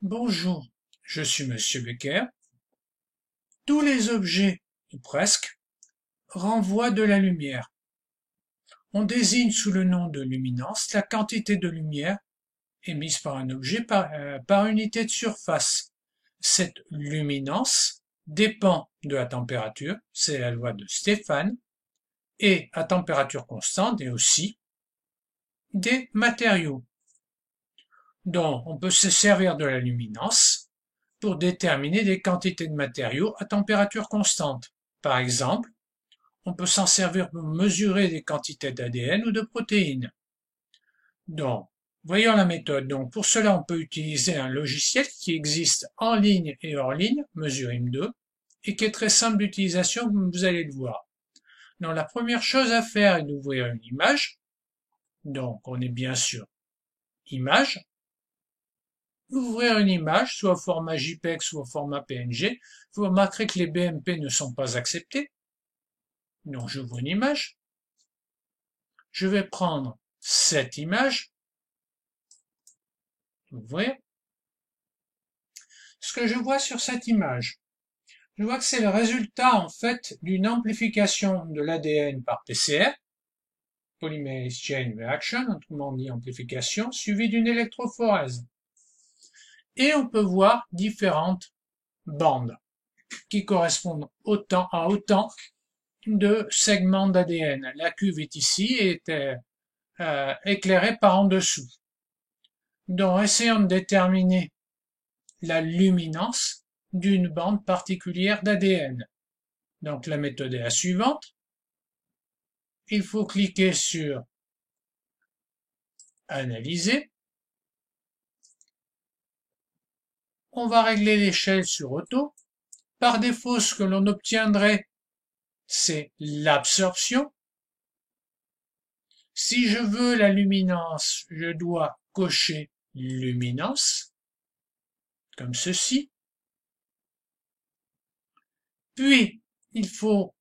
Bonjour, je suis Monsieur Becker. Tous les objets, ou presque, renvoient de la lumière. On désigne sous le nom de luminance la quantité de lumière émise par un objet par unité de surface. Cette luminance dépend de la température, c'est la loi de Stéphane, et à température constante et aussi des matériaux. Donc, on peut se servir de la luminance pour déterminer des quantités de matériaux à température constante. Par exemple, on peut s'en servir pour mesurer des quantités d'ADN ou de protéines. Donc, voyons la méthode. Donc, pour cela, on peut utiliser un logiciel qui existe en ligne et hors ligne, Mesurim2, et qui est très simple d'utilisation, comme vous allez le voir. Donc, la première chose à faire est d'ouvrir une image. Donc, on est bien sûr image. Ouvrir une image, soit au format JPEG, soit au format PNG. Vous remarquerez que les BMP ne sont pas acceptés. Donc, j'ouvre une image. Je vais prendre cette image. Ouvrir. Ce que je vois sur cette image, je vois que c'est le résultat, en fait, d'une amplification de l'ADN par PCR, Polymerase Chain Reaction, autrement dit amplification, suivie d'une électrophorèse. Et on peut voir différentes bandes qui correspondent à autant de segments d'ADN. La cuve est ici et est éclairée par en dessous. Donc, essayons de déterminer la luminance d'une bande particulière d'ADN. Donc, la méthode est la suivante. Il faut cliquer sur Analyser. On va régler l'échelle sur Auto. Par défaut, ce que l'on obtiendrait, c'est l'absorption. Si je veux la luminance, je dois cocher luminance, comme ceci. Puis, il faut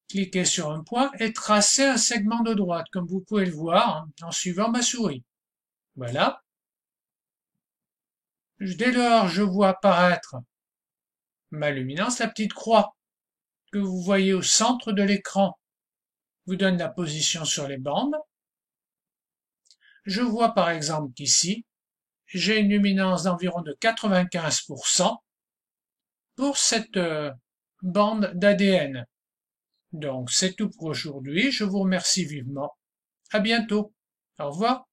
cliquer sur un point et tracer un segment de droite, comme vous pouvez le voir en suivant ma souris. Voilà. Dès lors, je vois apparaître ma luminance, la petite croix que vous voyez au centre de l'écran vous donne la position sur les bandes. Je vois par exemple qu'ici, j'ai une luminance d'environ de 95% pour cette bande d'ADN. Donc c'est tout pour aujourd'hui. Je vous remercie vivement. À bientôt. Au revoir.